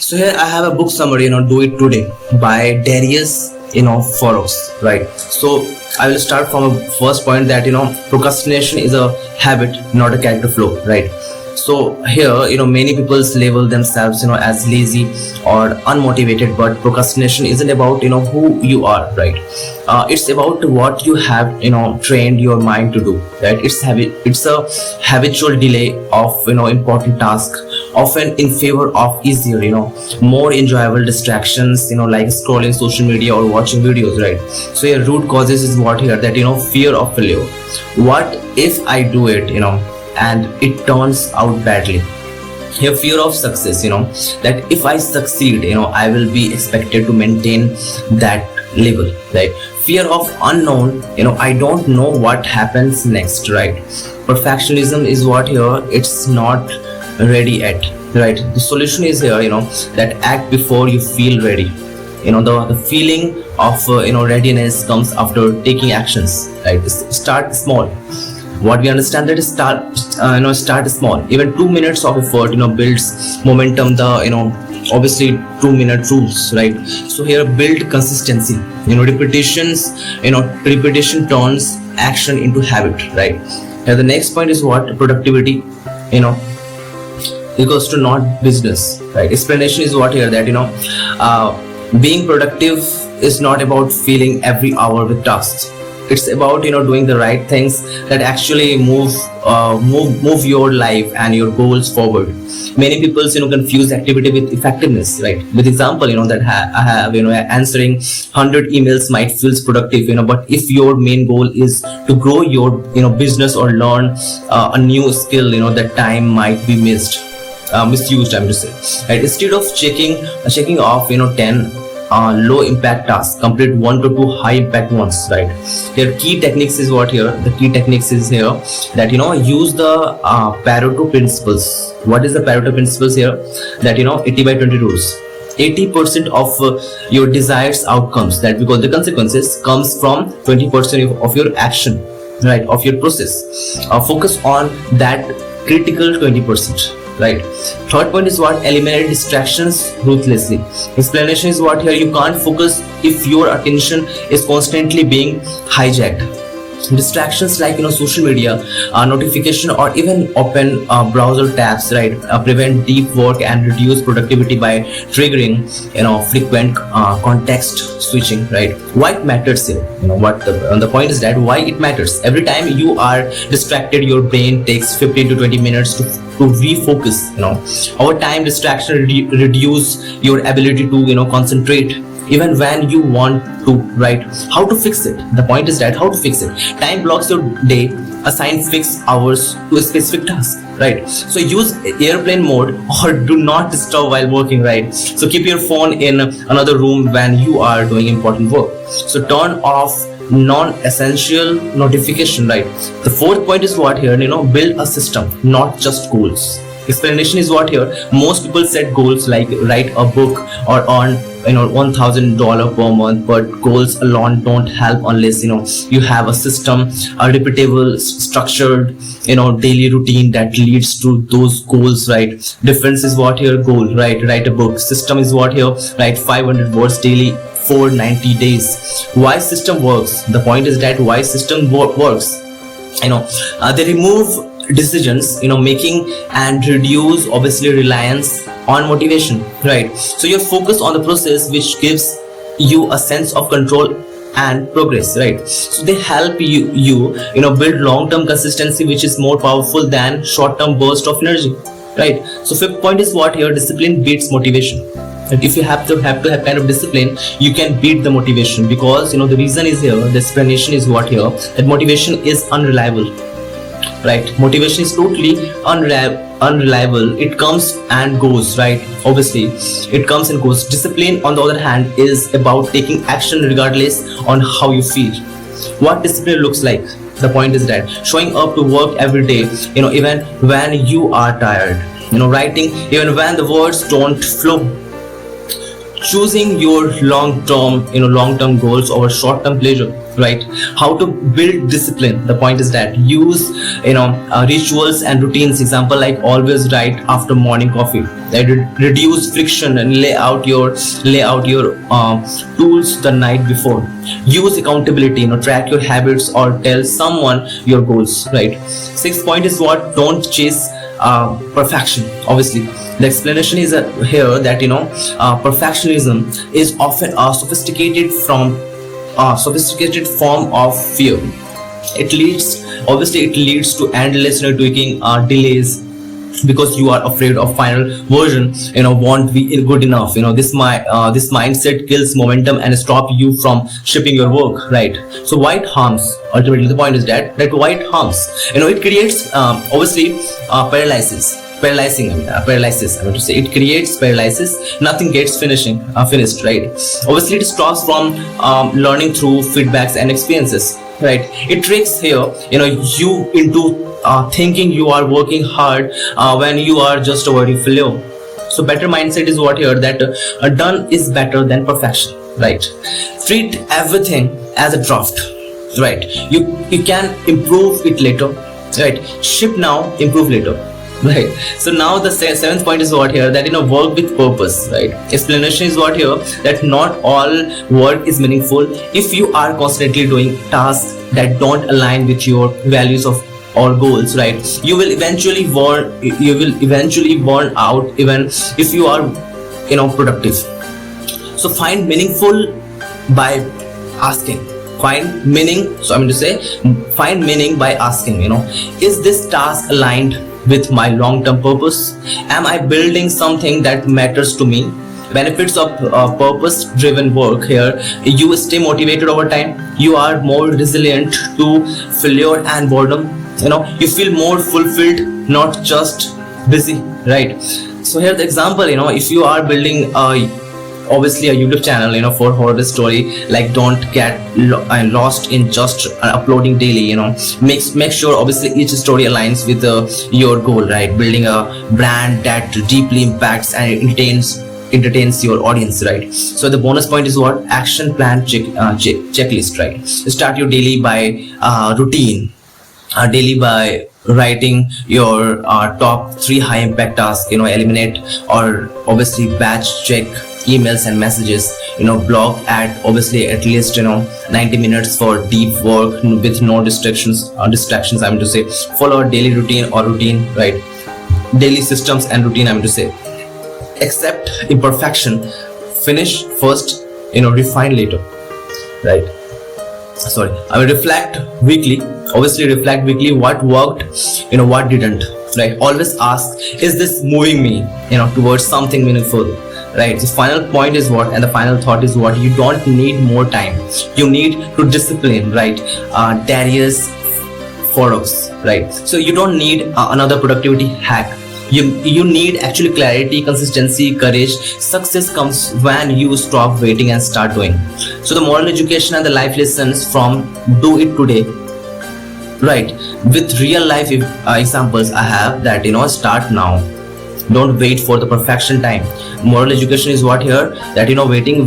So here I have a book summary, Do It Today by Darius, Foroux, right? So I will start from a first point that, procrastination is a habit, not a character flaw, right? So here, many people label themselves, as lazy or unmotivated, but procrastination isn't about, who you are, right? It's about what you have, trained your mind to do, right? It's a habitual delay of, important tasks, often in favor of easier, more enjoyable distractions, like scrolling social media or watching videos, right? So your root causes is what here, that, fear of failure. What if I do it, and it turns out badly? Your fear of success, that if I succeed, I will be expected to maintain that level, right? Fear of unknown, I don't know what happens next, right? Perfectionism is what here, it's not ready yet, right? The solution is here, that act before you feel ready. The feeling of readiness comes after taking actions, right? Start small. What we understand that is start small. Even 2 minutes of effort builds momentum. The obviously 2-minute rules, right? So here build consistency. Repetition turns action into habit, right? Now the next point is what productivity equals to not business, right? Explanation is what here, that being productive is not about filling every hour with tasks. It's about doing the right things that actually move your life and your goals forward. Many people confuse activity with effectiveness, right? With example, that I have answering 100 emails might feels productive, but if your main goal is to grow your business or learn a new skill, that time might be misused, I'm to say, right? Instead of checking off 10 low impact tasks, complete 1 to 2 high impact ones, right? Their key techniques is what here, the key techniques is here, that use the Pareto principles. What is the Pareto principles here? That 80/20 rules. 80% of your desired outcomes, that we call the consequences, comes from 20% of your action, right, of your process. Focus on that critical 20%, right? Third point is what, eliminate distractions ruthlessly. Explanation is what here, you can't focus if your attention is constantly being hijacked. Distractions like social media, notification, or even open browser tabs, right, prevent deep work and reduce productivity by triggering frequent context switching, right? Why it matters here, what the point is that why it matters. Every time you are distracted, your brain takes 15 to 20 minutes to refocus. Over time, distraction reduce your ability to concentrate even when you want to, right? How to fix it? The point is that how to fix it. Time blocks your day, assign fixed hours to a specific task, right? So use airplane mode or do not disturb while working, right? So keep your phone in another room when you are doing important work. So turn off non-essential notification, right? The fourth point is what here, build a system, not just goals. Explanation is what here, most people set goals like write a book or earn $1,000 per month, but goals alone don't help unless you have a system, a repeatable, structured daily routine that leads to those goals, right? Difference is what here, goal, right? Write a book. System is what here, write 500 words daily for 90 days. Why system works? The point is that why system works, they remove decisions making and reduce obviously reliance on motivation, right? So you're focused on the process, which gives you a sense of control and progress, right? So they help you build long-term consistency, which is more powerful than short-term burst of energy, right? So fifth point is what here, discipline beats motivation. And if you have to have kind of discipline, you can beat the motivation, because the reason is here, the explanation is what here, that motivation is unreliable, right? Motivation is totally unreliable. It comes and goes, right? Obviously it comes and goes. Discipline on the other hand is about taking action regardless on how you feel. What discipline looks like, the point is that showing up to work every day, even when you are tired, writing even when the words don't flow, choosing your long term goals over short term pleasure, right? How to build discipline. The point is that use rituals and routines. Example like always write after morning coffee, right? Reduce friction and lay out your tools the night before. Use accountability, track your habits or tell someone your goals, right? Sixth point is what? Don't chase perfection. Obviously, the explanation is here that perfectionism is often a sophisticated form of fear. It leads to endless tweaking, delays, because you are afraid of final version won't be good enough. This mindset kills momentum and stop you from shipping your work, right? So white harms, ultimately the point is that white harms, it creates obviously paralysis. I mean to say, it creates paralysis. Nothing gets finished, right? Obviously, it stops from learning through feedbacks and experiences, right? It tricks here, you into thinking you are working hard when you are just avoiding failure. So better mindset is what here, that done is better than perfection, right? Treat everything as a draft, right? You can improve it later, right? Ship now, improve later, right? So now the seventh point is what here, that work with purpose, right? Explanation is what here, that not all work is meaningful if you are constantly doing tasks that don't align with your values of or goals, right? You will eventually burn out even if you are productive. So find meaningful by asking. Find meaning by asking, is this task aligned with my long-term purpose? Am I building something that matters to me? Benefits of purpose-driven work here: you stay motivated over time, you are more resilient to failure and boredom, you feel more fulfilled, not just busy, right? So here the example, if you are building obviously a YouTube channel for horror story, like don't get lost in just uploading daily. Make sure obviously each story aligns with your goal, right? Building a brand that deeply impacts and entertains your audience, right? So the bonus point is what? Action plan checklist, right? Start your daily by routine, daily by writing your top 3 high impact tasks, eliminate or obviously batch check emails and messages, block at least 90 minutes for deep work with no distractions. I mean to say, follow a daily routine, right? Daily systems and routine, I mean to say. Accept imperfection, finish first, refine later, right? I will reflect weekly. Obviously reflect weekly what worked, what didn't, right? Always ask, is this moving me towards something meaningful, right? The final point is what, and the final thought is what? You don't need more time, you need to discipline, right? Darius Foroux, right? So you don't need another productivity hack. You need actually clarity, consistency, courage. Success comes when you stop waiting and start doing. So the moral education and the life lessons from do it today, right? With real life examples I have, that start now. Don't wait for the perfection time. Moral education is what here, that waiting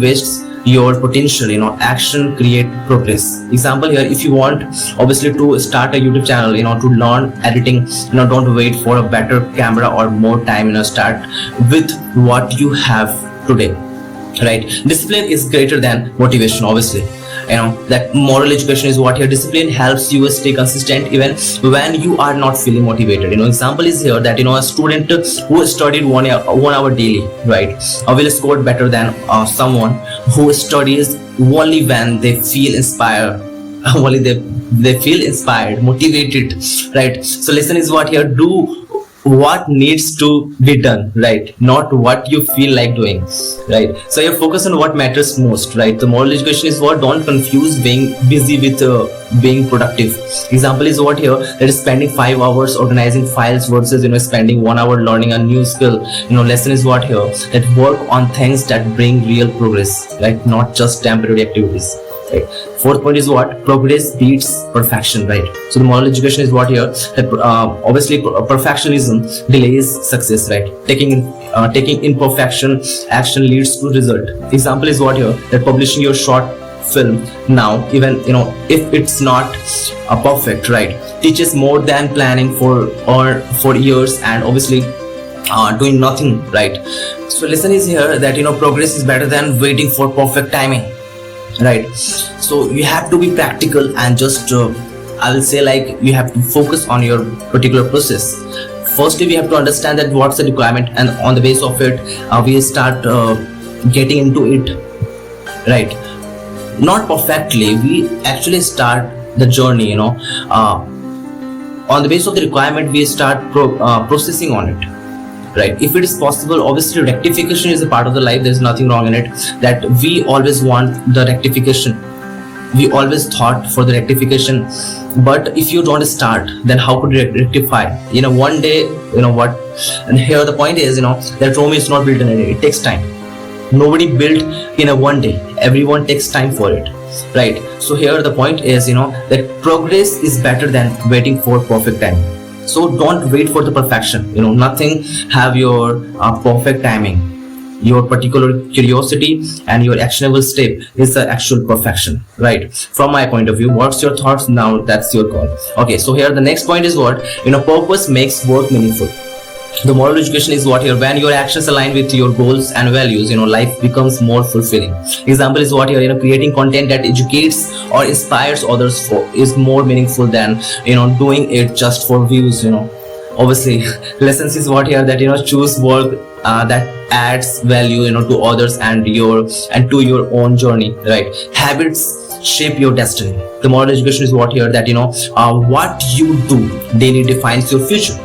wastes your potential. Action create progress. Example here, if you want obviously to start a YouTube channel, to learn editing, don't wait for a better camera or more time. Start with what you have today, right? Discipline is greater than motivation. Obviously, that moral education is what here, discipline helps you stay consistent even when you are not feeling motivated. Example is here, that a student who studied 1 hour daily, right, will score better than someone who studies only when they feel inspired, only they feel inspired, motivated, right? So lesson is what here, do what needs to be done, right? Not what you feel like doing, right? So you focus on what matters most, right? The moral education is what, don't confuse being busy with being productive. Example is what here, that is spending 5 hours organizing files versus spending 1 hour learning a new skill. Lesson is what here, that work on things that bring real progress, right? Not just temporary activities, right? Fourth point is what? Progress beats perfection, right? So the moral education is what here? That obviously perfectionism delays success, right? Taking imperfection action leads to result. Example is what here? That publishing your short film now, even if it's not perfect, right, teaches more than planning for years and obviously doing nothing, right? So lesson is here that progress is better than waiting for perfect timing, right? So you have to be practical and just I will say, like, you have to focus on your particular process. Firstly, we have to understand that what's the requirement, and on the basis of it we start getting into it, right? Not perfectly, we actually start the journey, on the basis of the requirement we start processing on it, right? If it is possible, obviously rectification is a part of the life, there's nothing wrong in it, that we always want the rectification, we always thought for the rectification, but if you don't start, then how could you rectify? One day, what, and here the point is, that Rome is not built in a day, it takes time. Nobody built in a one day, everyone takes time for it, right? So here the point is, that progress is better than waiting for perfect time. So don't wait for the perfection, nothing have your perfect timing. Your particular curiosity and your actionable step is the actual perfection, right? From my point of view, what's your thoughts? Now that's your call. Okay, so here the next point is what? Purpose makes work meaningful. The moral education is what here? When your actions align with your goals and values, life becomes more fulfilling. Example is what here? Creating content that educates or inspires others is more meaningful than doing it just for views. Obviously, lessons is what here? That choose work that adds value to others and to your own journey, right? Habits shape your destiny. The moral education is what here? That what you do daily defines your future,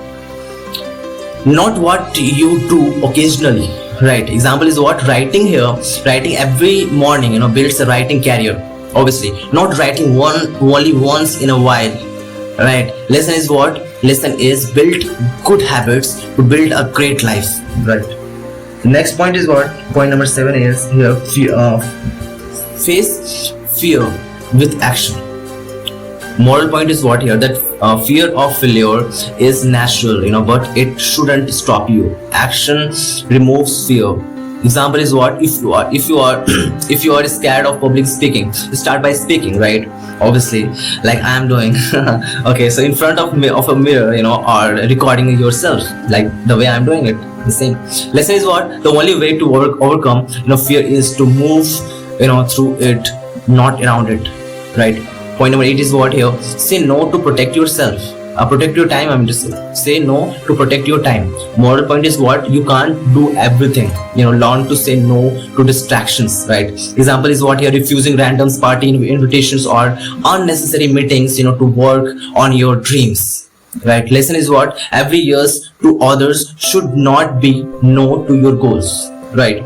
not what you do occasionally, right? Example is what? Writing here, writing every morning builds a writing career, obviously not writing only once in a while, right? Lesson is what? Lesson is build good habits to build a great life, right? The next point is what? Point number 7 is here, face fear with action. Moral point is what here? That fear of failure is natural, but it shouldn't stop you. Action removes fear. Example is what? If you are scared of public speaking, start by speaking, right? Obviously, like I am doing. Okay, so in front of a mirror, or recording yourself, like the way I am doing it, the same. Lesson is what? The only way to overcome fear is to move through it, not around it, right? Point number 8 is what here? Say no to protect yourself. Protect your time, I'm just say no to protect your time. Moral point is what? You can't do everything. Learn to say no to distractions, right? Example is what here? Refusing random party invitations or unnecessary meetings, to work on your dreams, right? Lesson is what? Every yes to others should not be no to your goals, right?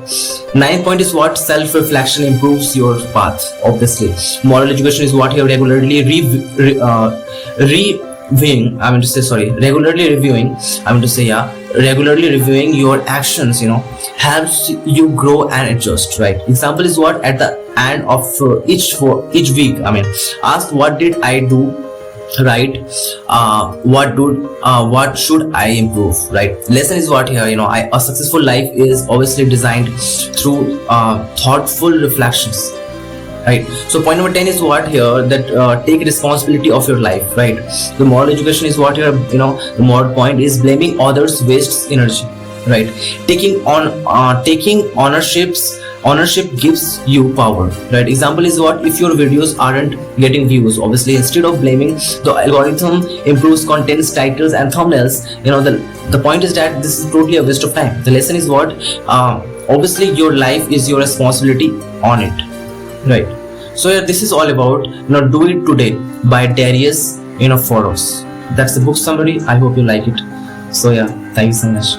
9th point is what? Self-reflection improves your path, obviously. Moral education is what here? Regularly regularly reviewing your actions, helps you grow and adjust, right? Example is what? At the end of each week, ask what did I do right, what should I improve, right? Lesson is what here? A successful life is obviously designed through thoughtful reflections, right? So point number 10 is what here? That take responsibility of your life, right? The moral education is what here? The moral point is blaming others wastes energy, right? Taking ownership gives you power, right? Example is what? If your videos aren't getting views, obviously instead of blaming the algorithm improves contents, titles and thumbnails, the point is that this is totally a waste of time. The lesson is what? Obviously your life is your responsibility on it, right? So yeah, this is all about Do It Today by Darius Foroux. That's the book summary. I hope you like it. So yeah, thank you so much.